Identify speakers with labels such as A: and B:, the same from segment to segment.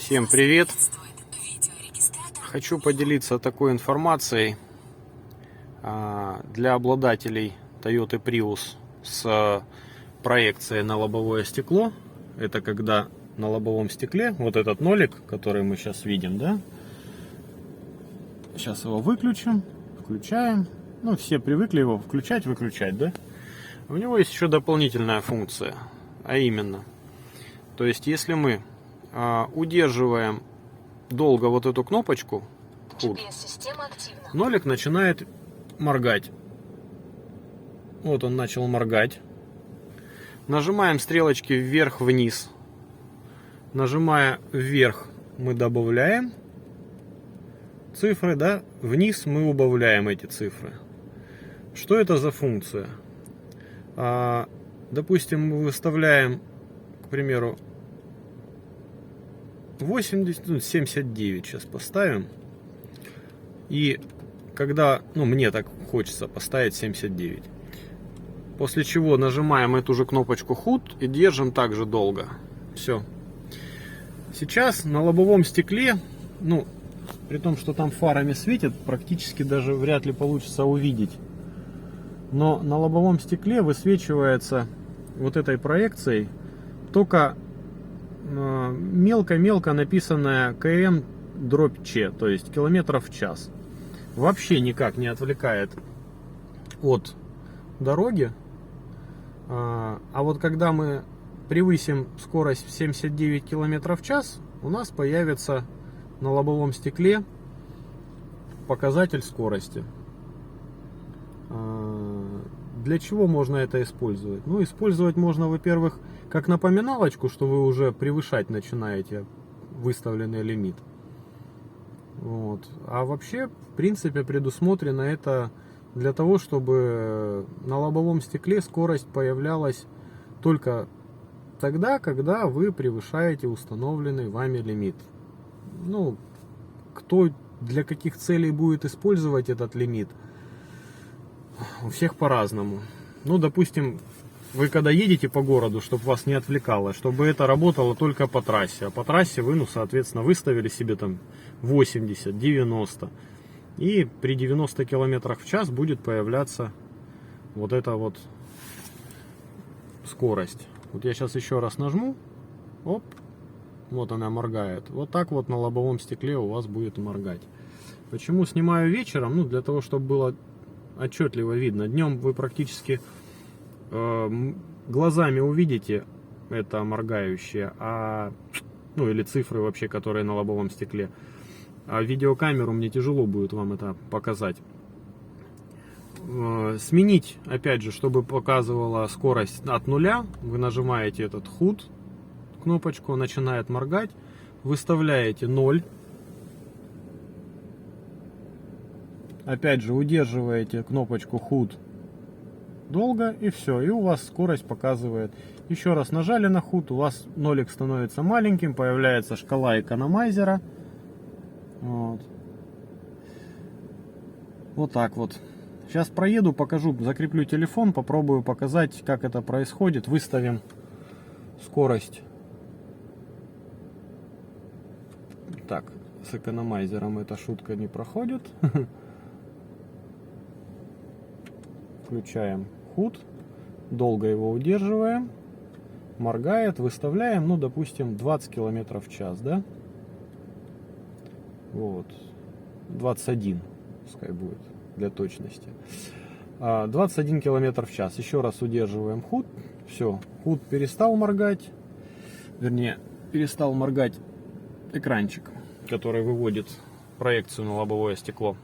A: Всем привет! Хочу поделиться такой информацией для обладателей Toyota Prius с проекцией на лобовое стекло. Это когда на лобовом стекле вот этот нолик, который мы сейчас видим, да? Сейчас его выключим, включаем. Ну, все привыкли его включать, выключать, да? У него есть еще дополнительная функция, а именно, то есть если мы удерживаем долго вот эту кнопочку, нолик начинает моргать. Вот он начал моргать. Нажимаем стрелочки вверх-вниз. Нажимая вверх, мы добавляем цифры, да? Вниз мы убавляем эти цифры. Что это за функция? Допустим, мы выставляем, к примеру, 80, 79 сейчас поставим. И когда, мне так хочется поставить 79. После чего нажимаем эту же кнопочку HUD и держим так же долго. Все. Сейчас на лобовом стекле, при том, что там фарами светит, практически даже вряд ли получится увидеть. Но на лобовом стекле высвечивается вот этой проекцией только мелко-мелко написанная km/ч, то есть километров в час. Вообще никак не отвлекает от дороги. А вот когда мы превысим скорость 79 километров в час, у нас появится на лобовом стекле показатель скорости. Для чего можно это использовать? Использовать можно, во-первых, как напоминалочку, что вы уже превышать начинаете выставленный лимит. А вообще, в принципе, предусмотрено это для того, чтобы на лобовом стекле скорость появлялась только тогда, когда вы превышаете установленный вами лимит. Кто для каких целей будет использовать этот лимит, у всех по-разному. Допустим, вы когда едете по городу, чтобы вас не отвлекало, чтобы это работало только по трассе. А по трассе вы, соответственно, выставили себе там 80, 90. И при 90 километрах в час будет появляться вот эта вот скорость. Вот я сейчас еще раз нажму. Оп. Вот она моргает. Вот так вот на лобовом стекле у вас будет моргать. Почему снимаю вечером? Для того, чтобы было отчетливо видно. Днем вы практически глазами увидите это моргающее, или цифры вообще, которые на лобовом стекле. А видеокамеру мне тяжело будет вам это показать. Сменить, опять же, чтобы показывала скорость от нуля, вы нажимаете этот HUD, кнопочку, начинает моргать, выставляете 0. Опять же, удерживаете кнопочку HUD долго, и все, и у вас скорость показывает. Еще раз нажали на HUD, у вас нолик становится маленьким, появляется шкала экономайзера. Вот так вот. Сейчас проеду, покажу, закреплю телефон, попробую показать, как это происходит. Выставим скорость. Так, с экономайзером эта шутка не проходит. Включаем HUD, долго его удерживаем, моргает, выставляем, допустим, 20 километров в час, да? 21, пускай будет, для точности. 21 километр в час. Еще раз удерживаем HUD, все, HUD перестал моргать, вернее, перестал моргать экранчик, который выводит проекцию на лобовое стекло.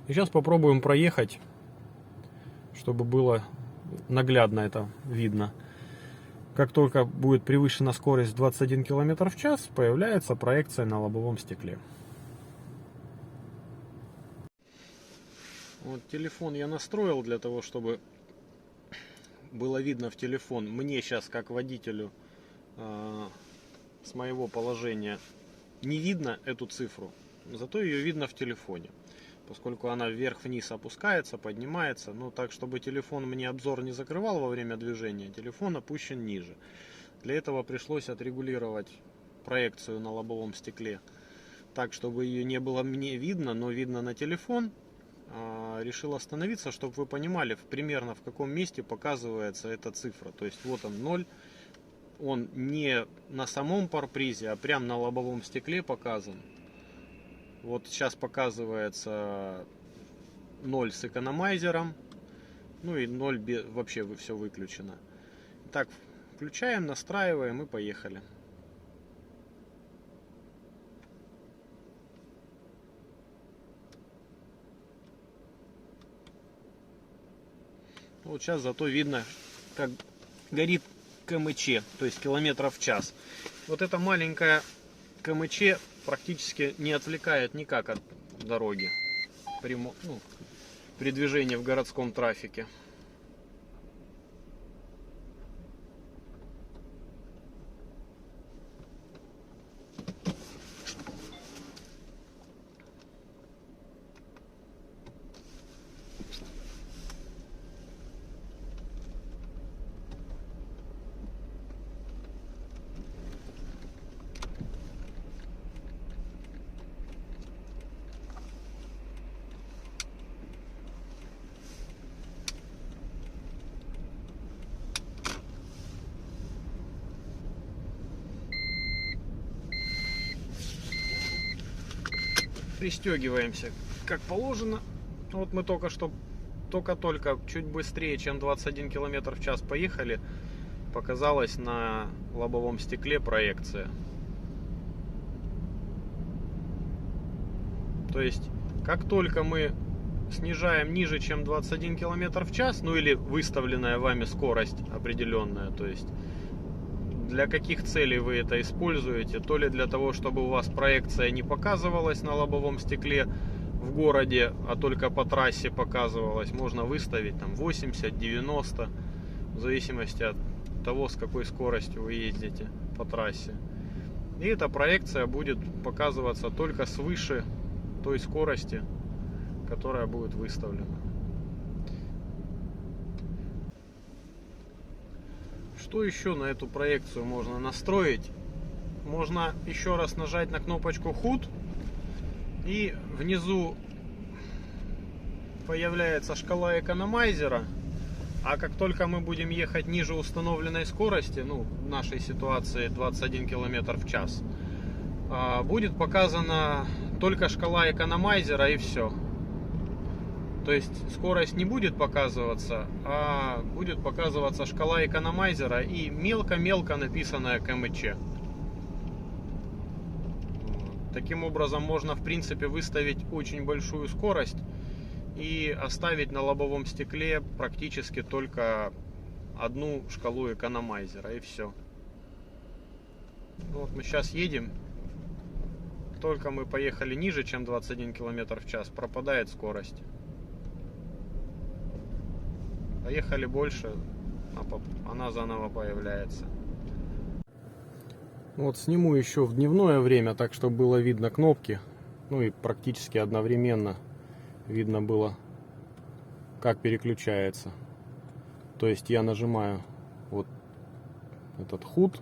A: И сейчас попробуем проехать, чтобы было наглядно это видно. Как только будет превышена скорость 21 км в час, появляется проекция на лобовом стекле. Вот телефон я настроил для того, чтобы было видно в телефон. Мне сейчас, как водителю, с моего положения не видно эту цифру, зато ее видно в телефоне. Поскольку она вверх-вниз опускается, поднимается. Так, чтобы телефон мне обзор не закрывал во время движения, телефон опущен ниже. Для этого пришлось отрегулировать проекцию на лобовом стекле так, чтобы ее не было мне видно, но видно на телефон, решил остановиться, чтобы вы понимали примерно в каком месте показывается эта цифра. То есть вот он 0, он не на самом парбризе, а прям на лобовом стекле показан. Вот сейчас показывается 0 с экономайзером, ну и 0 вообще все выключено. Так, включаем, настраиваем и поехали. Вот сейчас зато видно, как горит КМЧ, то есть километров в час. Вот эта маленькая КМЧ практически не отвлекает никак от дороги при движении в городском трафике. Пристегиваемся как положено. Вот мы только чуть быстрее, чем 21 км в час поехали, показалась на лобовом стекле проекция. То есть как только мы снижаем ниже, чем 21 км в час, ну или выставленная вами скорость определенная, то есть для каких целей вы это используете, то ли для того, чтобы у вас проекция не показывалась на лобовом стекле в городе, а только по трассе показывалась, можно выставить там 80-90, в зависимости от того, с какой скоростью вы ездите по трассе. И эта проекция будет показываться только свыше той скорости, которая будет выставлена. Что еще на эту проекцию можно настроить? Можно еще раз нажать на кнопочку HUD, и внизу появляется шкала экономайзера. А как только мы будем ехать ниже установленной скорости, ну, в нашей ситуации 21 км в час, будет показана только шкала экономайзера и все. То есть скорость не будет показываться, а будет показываться шкала экономайзера и мелко-мелко написанная КМЧ. Таким образом можно в принципе выставить очень большую скорость и оставить на лобовом стекле практически только одну шкалу экономайзера, и все. Вот мы сейчас едем. Только мы поехали ниже, чем 21 км в час, пропадает скорость. Поехали больше, она заново появляется. Вот сниму еще в дневное время, так чтобы было видно кнопки. Ну и практически одновременно видно было, как переключается. То есть я нажимаю вот этот HUD,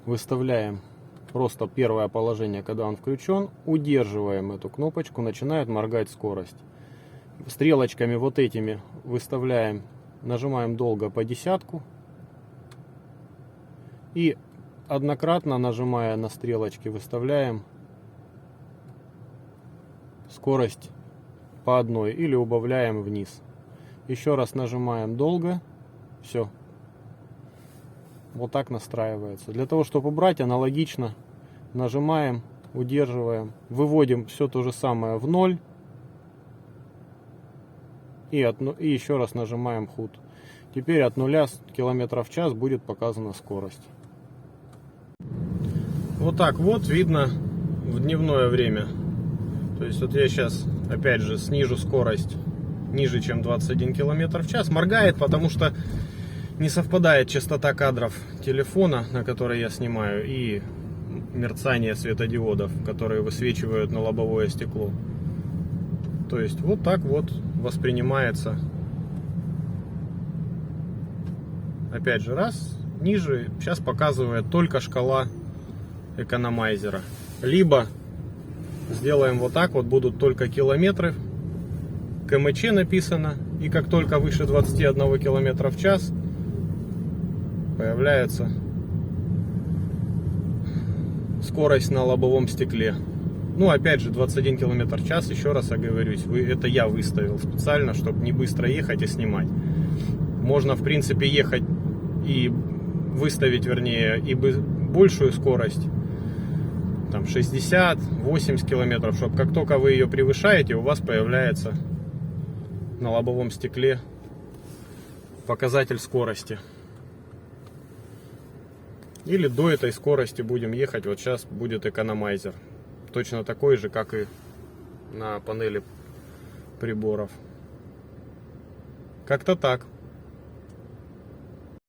A: выставляем просто первое положение, когда он включен, удерживаем эту кнопочку, начинает моргать скорость. Стрелочками вот этими выставляем, нажимаем долго по десятку и однократно, нажимая на стрелочки, выставляем скорость по одной или убавляем вниз. Еще раз нажимаем долго, все. Вот так настраивается. Для того, чтобы убрать, аналогично нажимаем, удерживаем, выводим все то же самое в 0. И еще раз нажимаем HUD. Теперь от 0 км в час будет показана скорость. Вот так вот видно в дневное время. То есть вот я сейчас опять же снижу скорость ниже, чем 21 км в час. Моргает, потому что не совпадает частота кадров телефона, на который я снимаю, и мерцание светодиодов, которые высвечивают на лобовое стекло. То есть вот так вот воспринимается. Опять же, раз, ниже, сейчас показывает только шкала экономайзера. Либо сделаем вот так, вот будут только километры, КМЧ написано, и как только выше 21 км в час появляется скорость на лобовом стекле. Ну, опять же, 21 км в час, еще раз оговорюсь, это я выставил специально, чтобы не быстро ехать и снимать. Можно, в принципе, ехать и выставить, вернее, и большую скорость, там 60-80 км, чтобы как только вы ее превышаете, у вас появляется на лобовом стекле показатель скорости. Или до этой скорости будем ехать. Вот сейчас будет экономайзер. Точно такой же, как и на панели приборов. Как-то так.